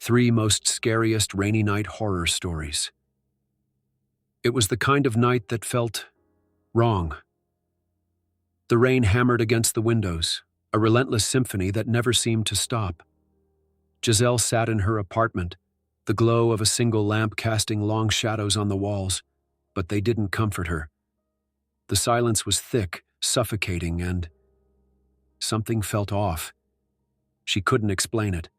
3 most scariest rainy night horror stories. It was the kind of night that felt wrong. The rain hammered against the windows, a relentless symphony that never seemed to stop. Giselle sat in her apartment, the glow of a single lamp casting long shadows on the walls, but they didn't comfort her. The silence was thick, suffocating, and something felt off. She couldn't explain it.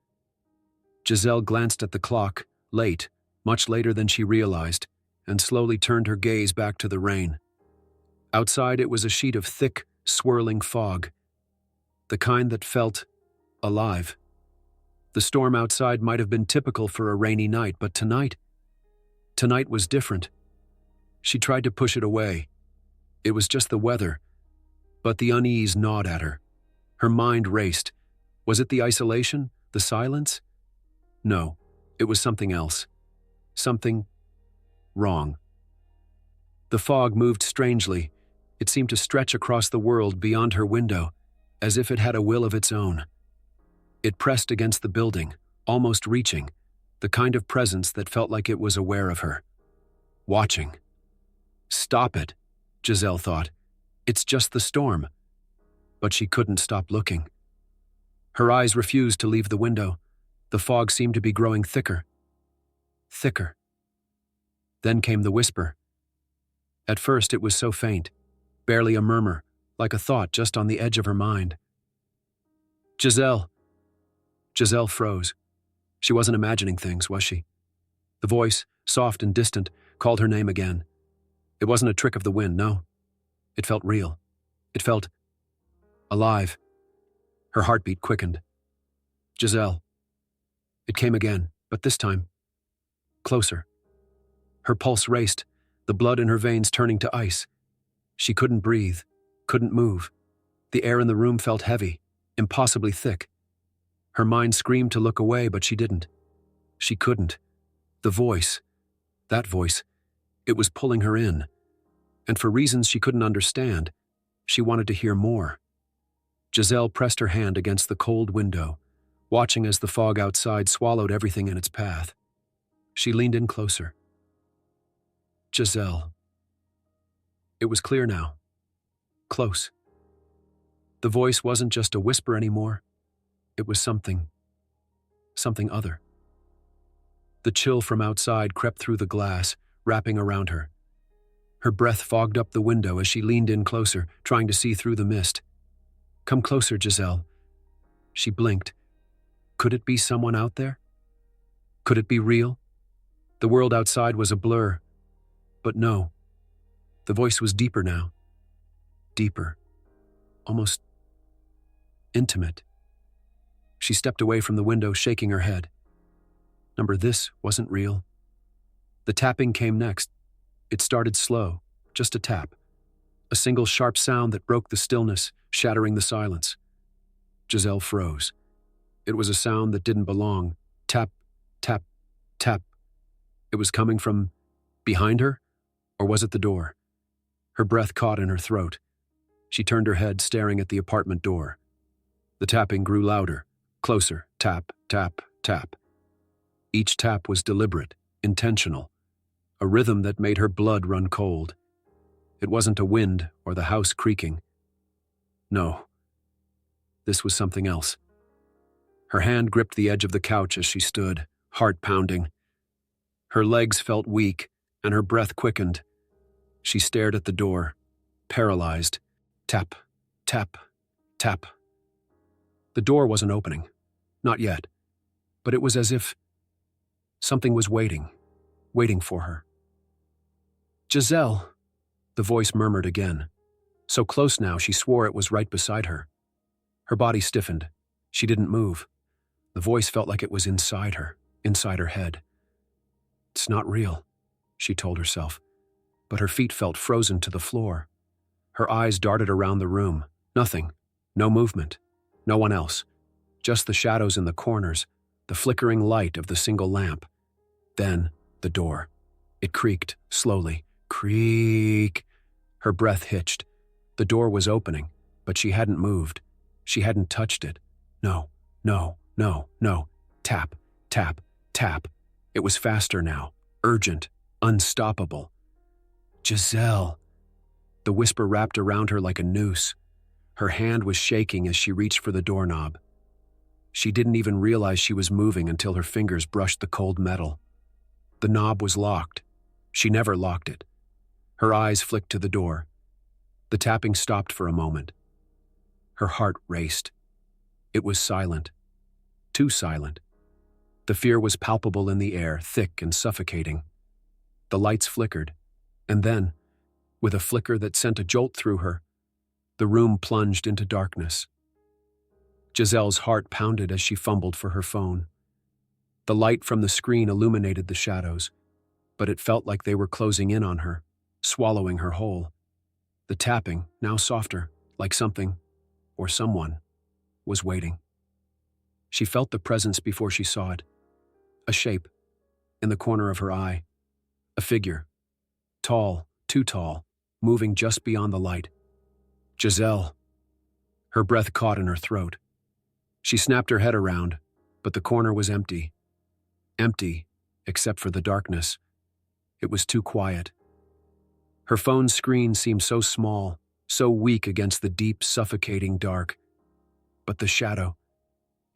Giselle glanced at the clock, late, much later than she realized, and slowly turned her gaze back to the rain. Outside it was a sheet of thick, swirling fog, the kind that felt alive. The storm outside might have been typical for a rainy night, but tonight was different. She tried to push it away. It was just the weather, but the unease gnawed at her. Her mind raced. Was it the isolation? The silence? No, it was something else. Something wrong. The fog moved strangely. It seemed to stretch across the world beyond her window, as if it had a will of its own. It pressed against the building, almost reaching, the kind of presence that felt like it was aware of her. Watching. Stop it, Giselle thought. It's just the storm. But she couldn't stop looking. Her eyes refused to leave the window. The fog seemed to be growing thicker. Thicker. Then came the whisper. At first it was so faint, barely a murmur, like a thought just on the edge of her mind. Giselle. Giselle froze. She wasn't imagining things, was she? The voice, soft and distant, called her name again. It wasn't a trick of the wind, no. It felt real. It felt alive. Her heartbeat quickened. Giselle. It came again, but this time, closer. Her pulse raced, the blood in her veins turning to ice. She couldn't breathe, couldn't move. The air in the room felt heavy, impossibly thick. Her mind screamed to look away, but she didn't. She couldn't. The voice, that voice, it was pulling her in. And for reasons she couldn't understand, she wanted to hear more. Giselle pressed her hand against the cold window, watching as the fog outside swallowed everything in its path. She leaned in closer. Giselle. It was clear now. Close. The voice wasn't just a whisper anymore. It was something other. The chill from outside crept through the glass, wrapping around her. Her breath fogged up the window as she leaned in closer, trying to see through the mist. Come closer, Giselle. She blinked. Could it be someone out there? Could it be real? The world outside was a blur. But no. The voice was deeper now. Deeper. Almost intimate. She stepped away from the window, shaking her head. This wasn't real. The tapping came next. It started slow, just a tap. A single sharp sound that broke the stillness, shattering the silence. Giselle froze. It was a sound that didn't belong. Tap, tap, tap. It was coming from behind her, or was it the door? Her breath caught in her throat. She turned her head, staring at the apartment door. The tapping grew louder, closer, tap, tap, tap. Each tap was deliberate, intentional, a rhythm that made her blood run cold. It wasn't a wind or the house creaking. No. This was something else. Her hand gripped the edge of the couch as she stood, heart pounding. Her legs felt weak, and her breath quickened. She stared at the door, paralyzed. Tap, tap, tap. The door wasn't opening. Not yet. But it was as if something was waiting for her. Giselle, the voice murmured again. So close now, she swore it was right beside her. Her body stiffened. She didn't move. The voice felt like it was inside her head. It's not real, she told herself, but her feet felt frozen to the floor. Her eyes darted around the room. Nothing. No movement. No one else. Just the shadows in the corners, the flickering light of the single lamp. Then, the door. It creaked, slowly. Creak. Her breath hitched. The door was opening, but she hadn't moved. She hadn't touched it. No, no, no, no. Tap, tap, Tap. It was faster now, urgent, unstoppable. Giselle. The whisper wrapped around her like a noose. Her hand was shaking as she reached for the doorknob. She didn't even realize she was moving until her fingers brushed the cold metal. The knob was locked. She never locked it. Her eyes flicked to the door. The tapping stopped for a moment. Her heart raced. It was silent. Too silent. The fear was palpable in the air, thick and suffocating. The lights flickered, and then, with a flicker that sent a jolt through her, the room plunged into darkness. Giselle's heart pounded as she fumbled for her phone. The light from the screen illuminated the shadows, but it felt like they were closing in on her, swallowing her whole. The tapping, now softer, like something, or someone, was waiting. She felt the presence before she saw it. A shape, in the corner of her eye. A figure, tall, too tall, moving just beyond the light. Giselle. Her breath caught in her throat. She snapped her head around, but the corner was empty. Empty, except for the darkness. It was too quiet. Her phone's screen seemed so small, so weak against the deep, suffocating dark. But the shadow,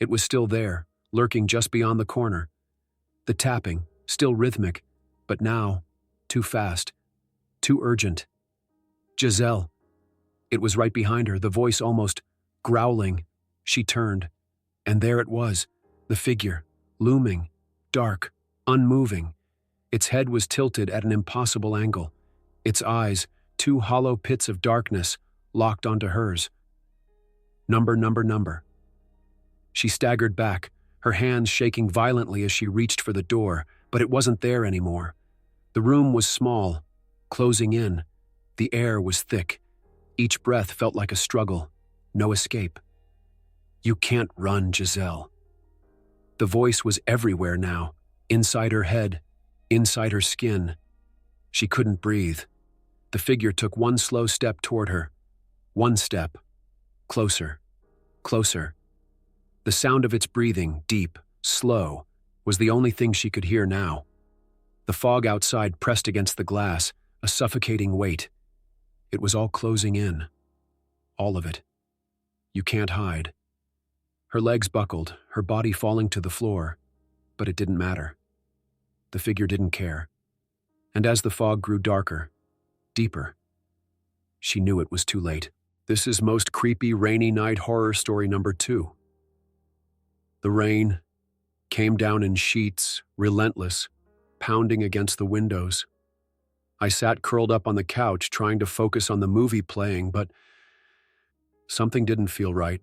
it was still there, lurking just beyond the corner. The tapping, still rhythmic, but now, too fast, too urgent. Giselle. It was right behind her, the voice almost growling. She turned, and there it was, the figure, looming, dark, unmoving. Its head was tilted at an impossible angle. Its eyes, two hollow pits of darkness, locked onto hers. Number. She staggered back, her hands shaking violently as she reached for the door, but it wasn't there anymore. The room was small, closing in. The air was thick. Each breath felt like a struggle, no escape. You can't run, Giselle. The voice was everywhere now, inside her head, inside her skin. She couldn't breathe. The figure took one slow step toward her. One step. Closer. Closer. The sound of its breathing, deep, slow, was the only thing she could hear now. The fog outside pressed against the glass, a suffocating weight. It was all closing in. All of it. You can't hide. Her legs buckled, her body falling to the floor, but it didn't matter. The figure didn't care. And as the fog grew darker, deeper, she knew it was too late. This is Most Creepy Rainy Night Horror Story number 2. The rain came down in sheets, relentless, pounding against the windows. I sat curled up on the couch trying to focus on the movie playing, but something didn't feel right.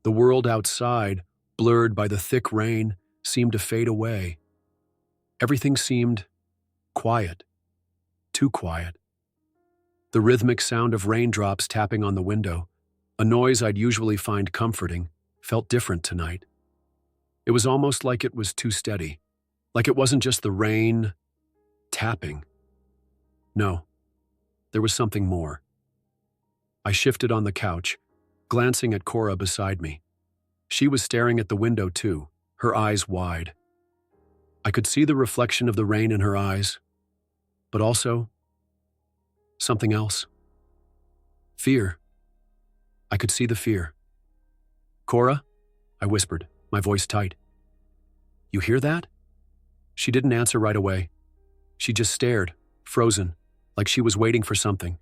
The world outside, blurred by the thick rain, seemed to fade away. Everything seemed quiet, too quiet. The rhythmic sound of raindrops tapping on the window, a noise I'd usually find comforting, felt different tonight. It was almost like it was too steady, like it wasn't just the rain tapping. No, there was something more. I shifted on the couch, glancing at Cora beside me. She was staring at the window too, her eyes wide. I could see the reflection of the rain in her eyes, but also something else. Fear. I could see the fear. Cora? I whispered, my voice tight. You hear that? She didn't answer right away. She just stared, frozen, like she was waiting for something.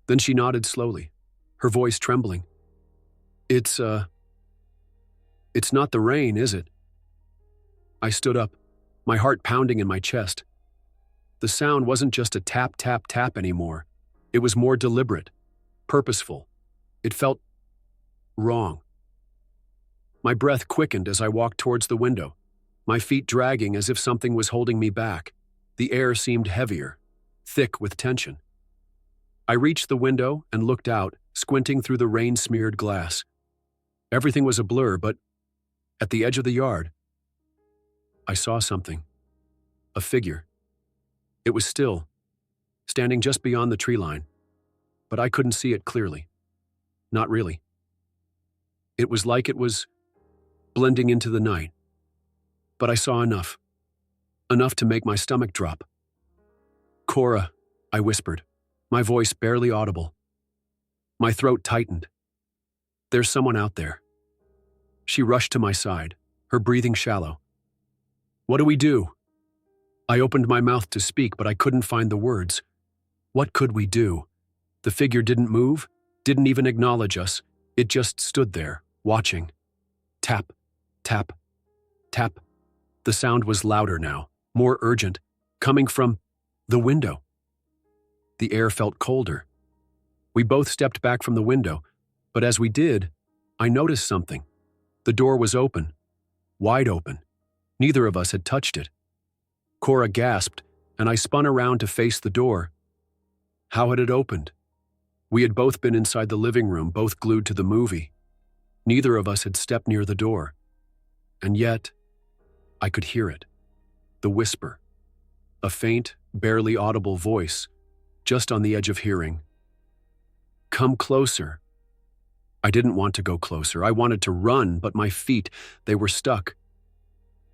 Then she nodded slowly, her voice trembling. It's not the rain, is it? I stood up, my heart pounding in my chest. The sound wasn't just a tap, tap, tap anymore. It was more deliberate, purposeful. It felt wrong. My breath quickened as I walked towards the window, my feet dragging as if something was holding me back. The air seemed heavier, thick with tension. I reached the window and looked out, squinting through the rain-smeared glass. Everything was a blur, but at the edge of the yard, I saw something. A figure. It was still, standing just beyond the tree line, but I couldn't see it clearly. Not really. It was like it was blending into the night. but I saw enough. Enough to make my stomach drop. "Cora," I whispered, my voice barely audible. My throat tightened. "There's someone out there." She rushed to my side, her breathing shallow. "What do we do?" I opened my mouth to speak, but I couldn't find the words. What could we do? The figure didn't move, didn't even acknowledge us. It just stood there, watching. Tap, tap, tap. The sound was louder now, more urgent, coming from the window. The air felt colder. We both stepped back from the window, but as we did, I noticed something. The door was open, wide open. Neither of us had touched it. Cora gasped, and I spun around to face the door. How had it opened? We had both been inside the living room, both glued to the movie. Neither of us had stepped near the door. And yet, I could hear it. The whisper. A faint, barely audible voice, just on the edge of hearing. "Come closer." I didn't want to go closer. I wanted to run, but my feet, they were stuck.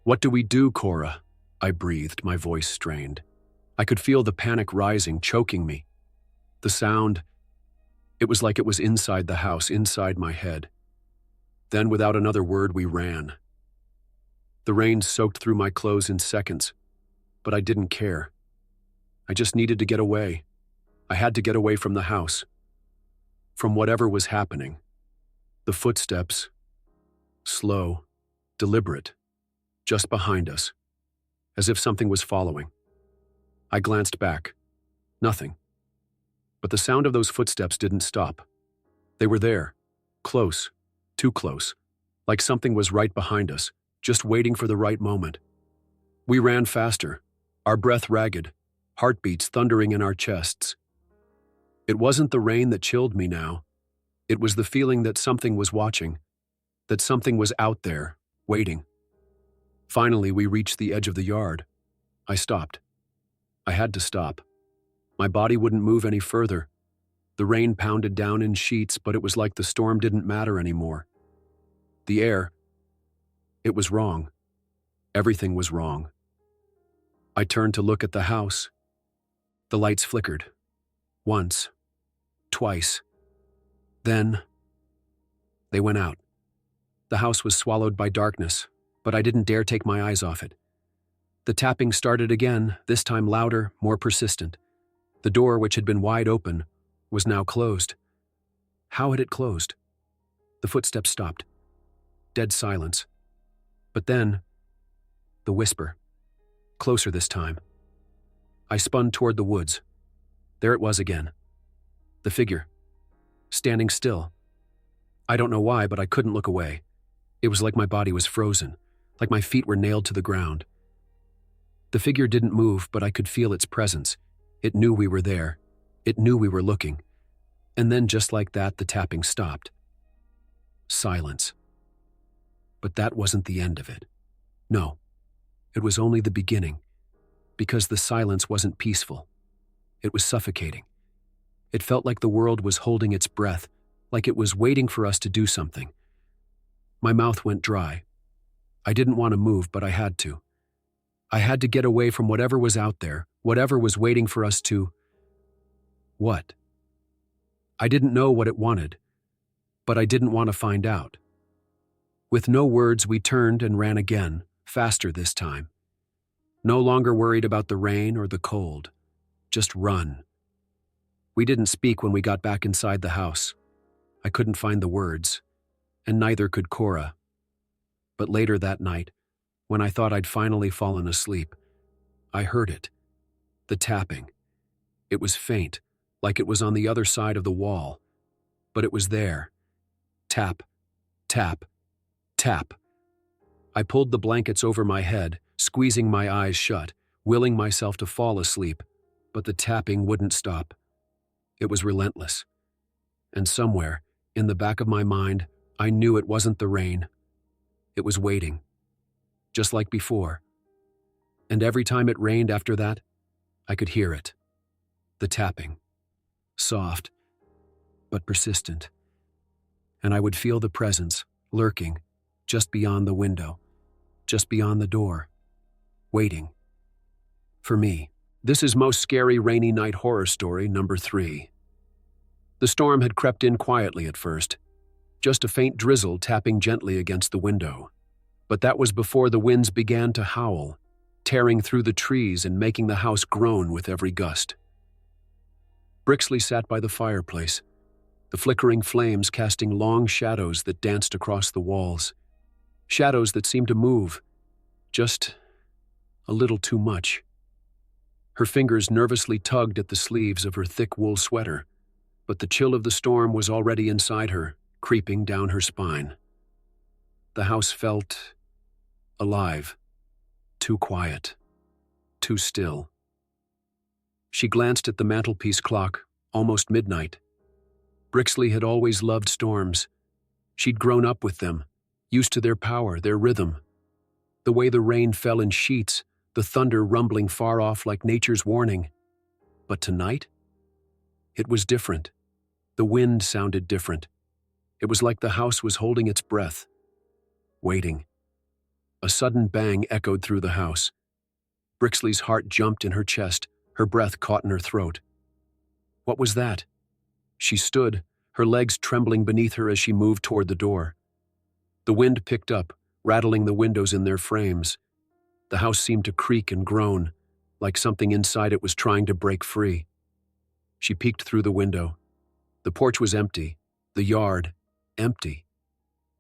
"What do we do, Cora?" I breathed, my voice strained. I could feel the panic rising, choking me. The sound, it was like it was inside the house, inside my head. Then, without another word, we ran. The rain soaked through my clothes in seconds, but I didn't care. I just needed to get away. I had to get away from the house, from whatever was happening. The footsteps, slow, deliberate, just behind us, as if something was following. I glanced back. Nothing. But the sound of those footsteps didn't stop. They were there, close, too close, like something was right behind us, just waiting for the right moment. We ran faster, our breath ragged, heartbeats thundering in our chests. It wasn't the rain that chilled me now. It was the feeling that something was watching, that something was out there, waiting. Finally, we reached the edge of the yard. I stopped. I had to stop. My body wouldn't move any further. The rain pounded down in sheets, but it was like the storm didn't matter anymore. The air, it was wrong. Everything was wrong. I turned to look at the house. The lights flickered. Once. Twice. Then, they went out. The house was swallowed by darkness, but I didn't dare take my eyes off it. The tapping started again, this time louder, more persistent. The door, which had been wide open, was now closed. How had it closed? The footsteps stopped. Dead silence. But then, the whisper. Closer this time. I spun toward the woods. There it was again. The figure. Standing still. I don't know why, but I couldn't look away. It was like my body was frozen, like my feet were nailed to the ground. The figure didn't move, but I could feel its presence. It knew we were there. It knew we were looking. And then, just like that, the tapping stopped. Silence. But that wasn't the end of it. No, it was only the beginning, because the silence wasn't peaceful. It was suffocating. It felt like the world was holding its breath, like it was waiting for us to do something. My mouth went dry. I didn't want to move, but I had to. I had to get away from whatever was out there, whatever was waiting for us to... What? I didn't know what it wanted, but I didn't want to find out. With no words, we turned and ran again, faster this time. No longer worried about the rain or the cold. Just run. We didn't speak when we got back inside the house. I couldn't find the words, and neither could Cora. But later that night, when I thought I'd finally fallen asleep, I heard it. The tapping. It was faint, like it was on the other side of the wall. But it was there. Tap, tap, tap. I pulled the blankets over my head, squeezing my eyes shut, willing myself to fall asleep, but the tapping wouldn't stop. It was relentless. And somewhere, in the back of my mind, I knew it wasn't the rain. It was waiting. Just like before. And every time it rained after that, I could hear it. The tapping. Soft, but persistent. And I would feel the presence, lurking, just beyond the window, just beyond the door, waiting. For me. This is Most Scary Rainy Night Horror Story number 3. The storm had crept in quietly at first, just a faint drizzle tapping gently against the window. But that was before the winds began to howl, tearing through the trees and making the house groan with every gust. Brixley sat by the fireplace, the flickering flames casting long shadows that danced across the walls. Shadows that seemed to move, just a little too much. Her fingers nervously tugged at the sleeves of her thick wool sweater, but the chill of the storm was already inside her, creeping down her spine. The house felt alive, too quiet, too still. She glanced at the mantelpiece clock, almost midnight. Brixley had always loved storms. She'd grown up with them, used to their power, their rhythm. The way the rain fell in sheets, the thunder rumbling far off like nature's warning. But tonight? It was different. The wind sounded different. It was like the house was holding its breath, waiting. A sudden bang echoed through the house. Brixley's heart jumped in her chest, her breath caught in her throat. What was that? She stood, her legs trembling beneath her as she moved toward the door. The wind picked up, rattling the windows in their frames. The house seemed to creak and groan, like something inside it was trying to break free. She peeked through the window. The porch was empty, the yard empty.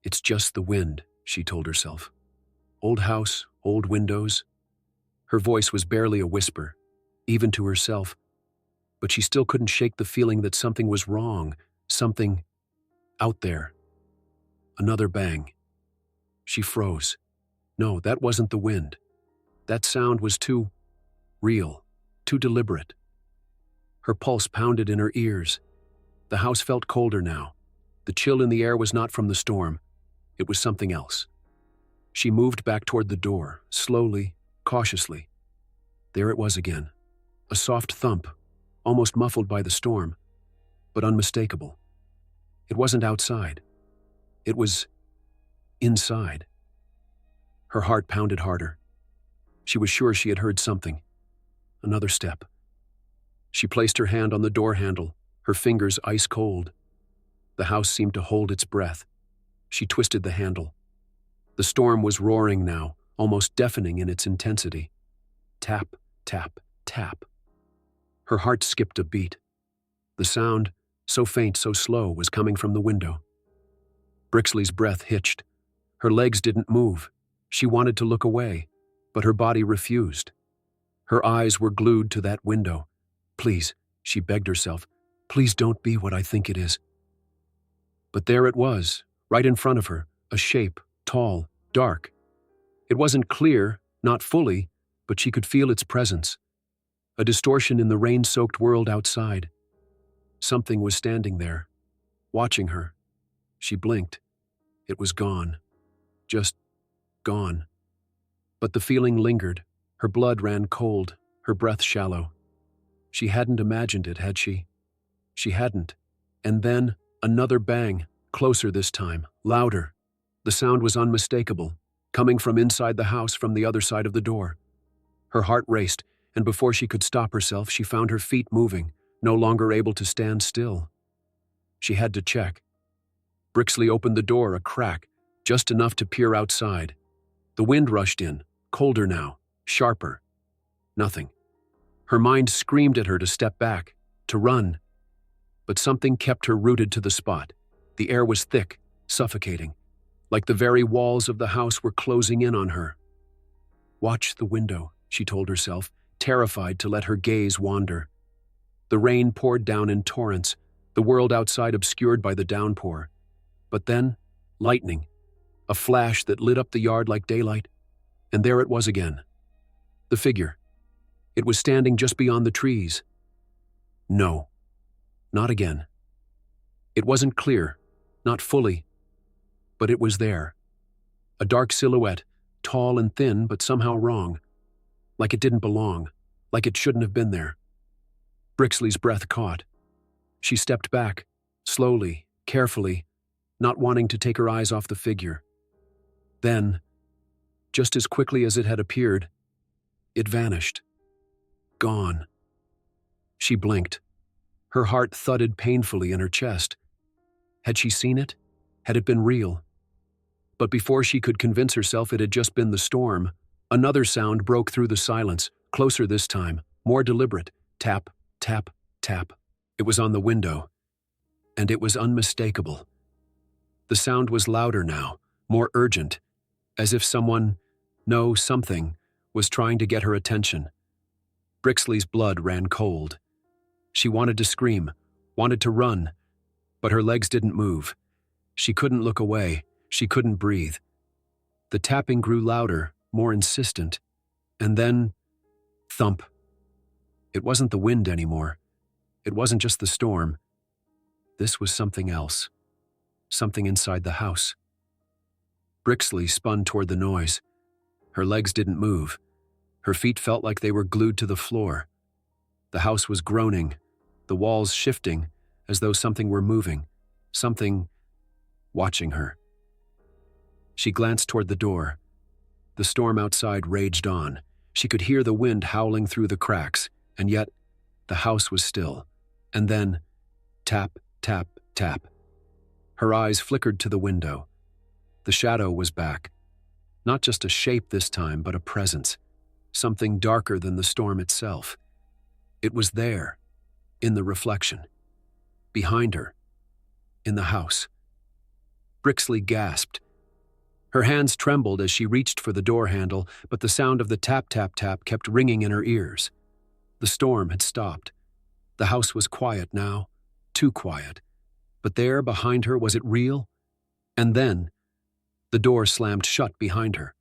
It's just the wind, she told herself. Old house, old windows. Her voice was barely a whisper, even to herself, but she still couldn't shake the feeling that something was wrong, something out there. Another bang. She froze. No, that wasn't the wind. That sound was too real, too deliberate. Her pulse pounded in her ears. The house felt colder now. The chill in the air was not from the storm. It was something else. She moved back toward the door, slowly, cautiously. There it was again. A soft thump, almost muffled by the storm, but unmistakable. It wasn't outside. It was inside. Her heart pounded harder. She was sure she had heard something. Another step. She placed her hand on the door handle, her fingers ice cold. The house seemed to hold its breath. She twisted the handle. The storm was roaring now, almost deafening in its intensity. Tap, tap, tap. Her heart skipped a beat. The sound, so faint, so slow, was coming from the window. Brixley's breath hitched. Her legs didn't move. She wanted to look away, but her body refused. Her eyes were glued to that window. Please, she begged herself, please don't be what I think it is. But there it was, right in front of her, a shape, tall, dark. It wasn't clear, not fully, but she could feel its presence. A distortion in the rain-soaked world outside. Something was standing there, watching her. She blinked. It was gone. Just gone. But the feeling lingered. Her blood ran cold, her breath shallow. She hadn't imagined it, had she? She hadn't. And then, another bang, closer this time, louder. The sound was unmistakable, coming from inside the house from the other side of the door. Her heart raced, and before she could stop herself, she found her feet moving, no longer able to stand still. She had to check. Brixley opened the door a crack, just enough to peer outside. The wind rushed in, colder now, sharper. Nothing. Her mind screamed at her to step back, to run. But something kept her rooted to the spot. The air was thick, suffocating, like the very walls of the house were closing in on her. Watch the window, she told herself, terrified to let her gaze wander. The rain poured down in torrents, the world outside obscured by the downpour. But then, lightning, a flash that lit up the yard like daylight, and there it was again. The figure. It was standing just beyond the trees. No, not again. It wasn't clear, not fully, but it was there. A dark silhouette, tall and thin, but somehow wrong. Like it didn't belong, like it shouldn't have been there. Brixley's breath caught. She stepped back, slowly, carefully, not wanting to take her eyes off the figure. Then, Just as quickly as it had appeared, it vanished. Gone. She blinked. Her heart thudded painfully in her chest. Had she seen it? Had it been real? But before she could convince herself it had just been the storm, another sound broke through the silence, closer this time, more deliberate. Tap, tap, tap. It was on the window, and it was unmistakable. The sound was louder now, more urgent, as if something, was trying to get her attention. Brixley's blood ran cold. She wanted to scream, wanted to run, but her legs didn't move. She couldn't look away. She couldn't breathe. The tapping grew louder, more insistent, and then, thump. It wasn't the wind anymore. It wasn't just the storm. This was something else. Something inside the house. Brixley spun toward the noise. Her legs didn't move. Her feet felt like they were glued to the floor. The house was groaning, the walls shifting, as though something were moving, something watching her. She glanced toward the door. The storm outside raged on. She could hear the wind howling through the cracks, and yet the house was still. And then, tap, tap, tap. Her eyes flickered to the window. The shadow was back. Not just a shape this time, but a presence. Something darker than the storm itself. It was there, in the reflection. Behind her, in the house. Brixley gasped. Her hands trembled as she reached for the door handle, but the sound of the tap, tap, tap kept ringing in her ears. The storm had stopped. The house was quiet now, too quiet. But there, behind her, was it real? And then, the door slammed shut behind her.